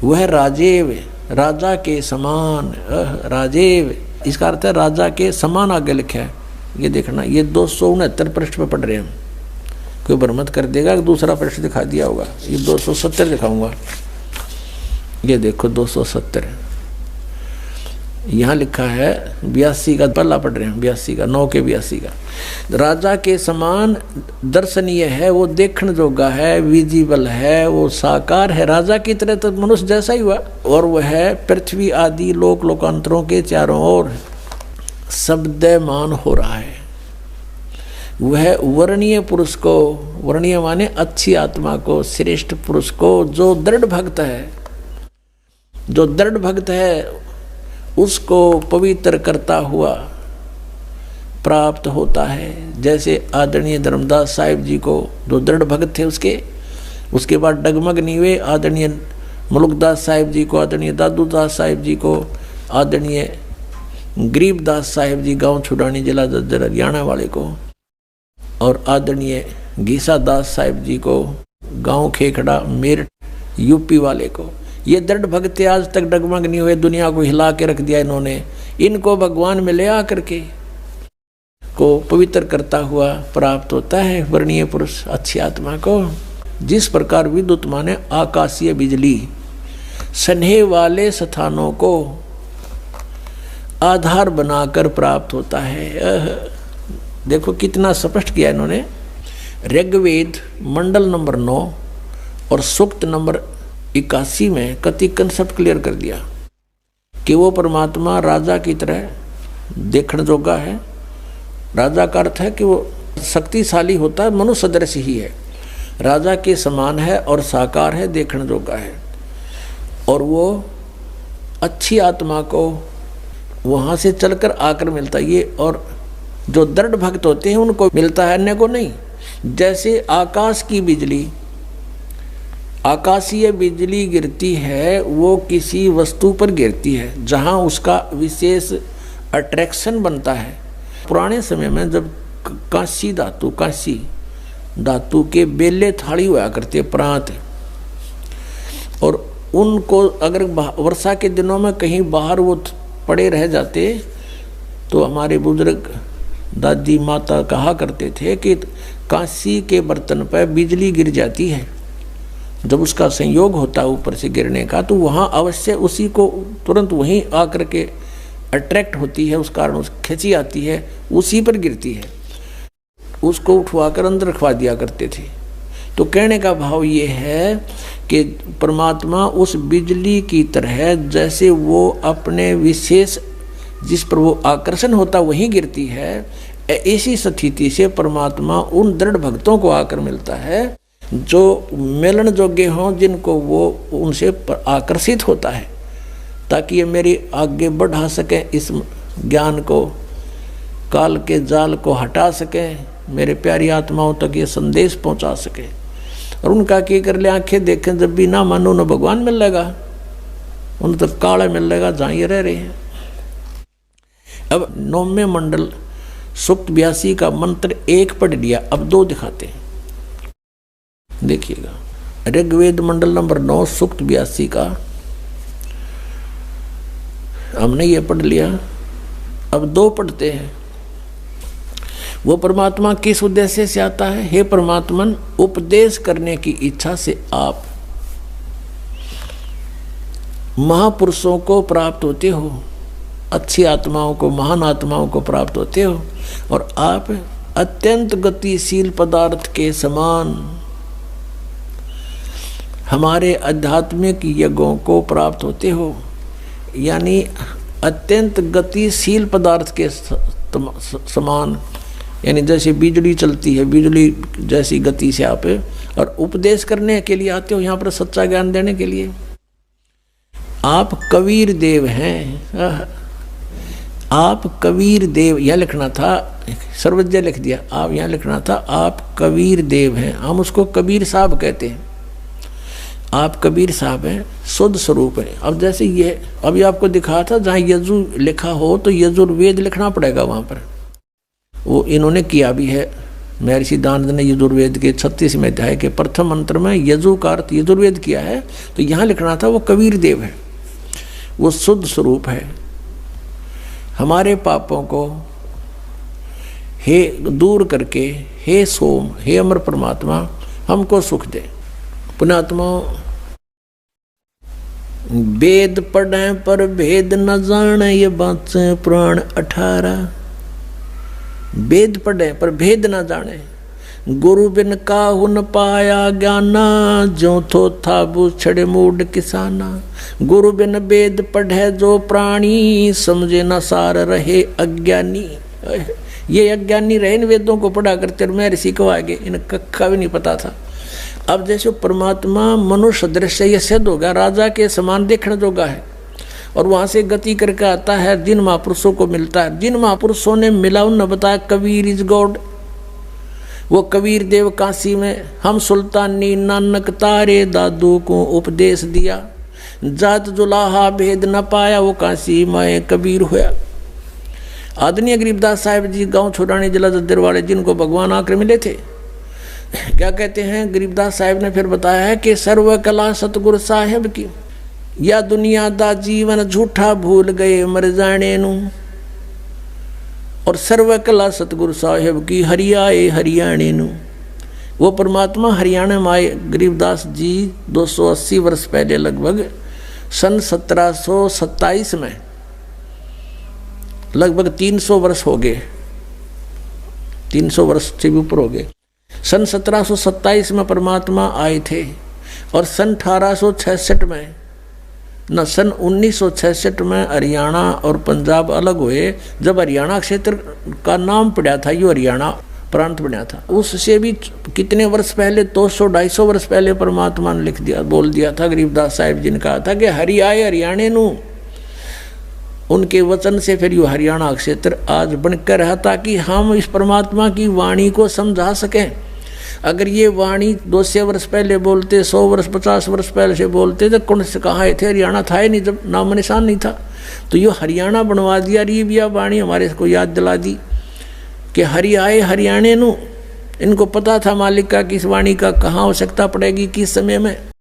वह राजेव, राजा के समान, राजेव इसका अर्थ है राजा के समान। आगे लिखा है, ये देखना, ये 269 पृष्ठ पे पढ़ रहे हैं। कोई भ्रमत कर देगा कि दूसरा पृष्ठ दिखा दिया होगा। ये 270 दिखाऊंगा। ये देखो 270। यहाँ लिखा है 82 का पल्ला पढ़ रहे हैं, 82 का 9 के 82 का। राजा के समान दर्शनीय है, वो देखने जोगा है, विजिबल है, वो साकार है, राजा की तरह तो मनुष्य जैसा ही हुआ। और वह पृथ्वी आदि लोक लोकांतरों के चारों ओर शब्दमान हो रहा है। वह वर्णीय पुरुष को, वर्णीय माने अच्छी आत्मा को, श्रेष्ठ पुरुष को, जो दृढ़ भक्त है, जो दृढ़ भक्त है उसको पवित्र करता हुआ प्राप्त होता है। जैसे आदरणीय धर्मदास साहिब जी को, जो दृढ़ भक्त थे उसके बाद डगमग नहीं हुए, आदरणीय मुलुकदास साहिब जी को, आदरणीय दादूदास साहिब जी को, आदरणीय गरीबदास साहिब जी गांव छुड़ानी जिला जज्जर हरियाणा वाले को, और आदरणीय गीसा दास साहिब जी को गांव खेखड़ा मेरठ यूपी वाले को। ये दृढ़ भक्त आज तक डगमग नहीं हुए, दुनिया को हिला के रख दिया इन्होंने। इनको भगवान में ले आकर के को पवित्र करता हुआ प्राप्त होता है वर्णीय पुरुष अच्छी आत्मा को। जिस प्रकार विद्युत माने आकाशीय बिजली स्नेह वाले स्थानों को आधार बनाकर प्राप्त होता है। देखो कितना स्पष्ट किया इन्होंने। ऋग्वेद मंडल नंबर 9 और सूक्त नंबर 81 में कति कंसेप्ट क्लियर कर दिया कि वो परमात्मा राजा की तरह देखने जोगा है। राजा का अर्थ है कि वो शक्तिशाली होता है, मनुष्य सदृश ही है, राजा के समान है और साकार है, देखने जोगा है। और वो अच्छी आत्मा को वहाँ से चलकर आकर मिलता है ये। और जो दृढ़ भक्त होते हैं उनको मिलता है, अन्य को नहीं। जैसे आकाश की बिजली, आकाशीय बिजली गिरती है, वो किसी वस्तु पर गिरती है जहाँ उसका विशेष अट्रैक्शन बनता है। पुराने समय में जब कांसी धातु के बेले थाली हुआ करते प्रांत, और उनको अगर वर्षा के दिनों में कहीं बाहर वो पड़े रह जाते तो हमारे बुजुर्ग दादी माता कहा करते थे कि कांसी के बर्तन पर बिजली गिर जाती है, जब उसका संयोग होता है ऊपर से गिरने का, तो वहाँ अवश्य उसी को तुरंत वहीं आकर के अट्रैक्ट होती है, उस कारण उस खिंची आती है, उसी पर गिरती है। उसको उठवाकर अंदर रखवा दिया करते थे। तो कहने का भाव ये है कि परमात्मा उस बिजली की तरह, जैसे वो अपने विशेष जिस पर वो आकर्षण होता वहीं गिरती है, ऐसी स्थिति से परमात्मा उन दृढ़ भक्तों को आकर मिलता है जो मिलन जोग्य हों, जिनको वो उनसे आकर्षित होता है, ताकि ये मेरी आगे बढ़ा सकें, इस ज्ञान को, काल के जाल को हटा सकें, मेरे प्यारी आत्माओं तक ये संदेश पहुंचा सके। और उनका क्या कर ले, आंखें देखें, जब भी ना मानो न भगवान मिल लेगा, उन तक काला मिल लेगा जहाँ ये रह रहे हैं। अब 9वें मंडल सूक्त 82 का मंत्र 1 पढ़ लिया, अब 2 दिखाते हैं, देखिएगा। ऋग्वेद मंडल नंबर 9 सूक्त 82 का हमने ये पढ़ लिया, अब 2 पढ़ते हैं। वो परमात्मा किस उद्देश्य से आता है? हे परमात्मन, उपदेश करने की इच्छा से आप महापुरुषों को प्राप्त होते हो, अच्छी आत्माओं को, महान आत्माओं को प्राप्त होते हो, और आप अत्यंत गतिशील पदार्थ के समान हमारे आध्यात्मिक यज्ञों को प्राप्त होते हो। यानी अत्यंत गतिशील पदार्थ के समान, यानी जैसे बिजली चलती है, बिजली जैसी गति से आप, और उपदेश करने के लिए आते हो, यहाँ पर सच्चा ज्ञान देने के लिए। आप कबीर देव हैं, आप कबीर देव, यह लिखना था, सर्वज्ञ लिख दिया, आप यहाँ लिखना था आप कबीर देव हैं। हम उसको कबीर साहब कहते हैं, आप कबीर साहब हैं, शुद्ध स्वरूप है। अब जैसे ये अभी आपको दिखा था, जहाँ यजु लिखा हो तो यजुर्वेद लिखना पड़ेगा वहाँ पर, वो इन्होंने किया भी है। महर्षि दानंद ने यजुर्वेद के 36वें अध्याय के प्रथम मंत्र में यजु का अर्थ यजुर्वेद किया है, तो यहाँ लिखना था वो कबीर देव है, वो शुद्ध स्वरूप है। हमारे पापों को हे दूर करके, हे सोम, हे अमर परमात्मा, हमको सुख दे। पुण्यात्मा, वेद पढ़े पर भेद न जाने, ये बात पुराण 18। वेद पढ़े पर भेद न जाने, गुरु बिन काहू न पाया ज्ञाना, जो थो था बूछड़े मूड किसाना। गुरु बिन वेद पढ़े जो प्राणी, समझे न सार रहे अज्ञानी। ये अज्ञानी रहे इन वेदों को पढ़ा करते, और मैं ऋषि को आगे इन कक्का भी नहीं पता था। अब जैसे परमात्मा मनुष्य दृश्य ये सिद्ध होगा, राजा के समान देखने जोगा है, और वहाँ से गति करके आता है, जिन महापुरुषों को मिलता है। जिन महापुरुषों ने मिला उन बताया कबीर इज गॉड। वो कबीर देव काशी में, हम सुल्तानी नानक तारे दादू को उपदेश दिया, जात जुलाहा भेद न पाया, वो काशी माए कबीर होया। आदरणीय गरीबदास साहिब जी गांव छोड़ानी जिला जद्दर वाले, जिनको भगवान आकर मिले थे, क्या कहते हैं गरीबदास साहिब ने फिर बताया है कि सर्व कला सतगुरु साहिब की, या दुनिया दा जीवन झूठा भूल गए मर जाने नू, और सर्व कला सतगुरु साहिब की हरियाए हरियाणे नू। वो परमात्मा हरियाणा में आए गरीबदास जी 280 वर्ष पहले, लगभग सन 1727 में, लगभग 300 वर्ष हो गए, 300 वर्ष से भी ऊपर हो गए। सन 1727 में परमात्मा आए थे, और सन 1866 में न सन 1966 में हरियाणा और पंजाब अलग हुए। जब हरियाणा क्षेत्र का नाम पड़ा था, यो हरियाणा प्रांत बना था, उससे भी कितने वर्ष पहले, 200-250 वर्ष पहले परमात्मा ने लिख दिया, बोल दिया था। गरीबदास साहिब जी ने कहा था कि हरि आए हरियाणे नू। उनके वचन से फिर यो हरियाणा क्षेत्र आज बनकर रहा, ताकि हम इस परमात्मा की वाणी को समझा सकें। अगर ये वाणी 200 वर्ष पहले बोलते, 100 वर्ष 50 वर्ष पहले से बोलते, तो कौन से कहाँ थे, हरियाणा था ही नहीं, जब नाम निशान नहीं था। तो ये हरियाणा बनवा दिया, ये वाणी हमारे को याद दिला दी कि हरि आए हरियाणे नू। इनको पता था मालिक का कि इस वाणी का कहाँ आवश्यकता पड़ेगी, किस समय में।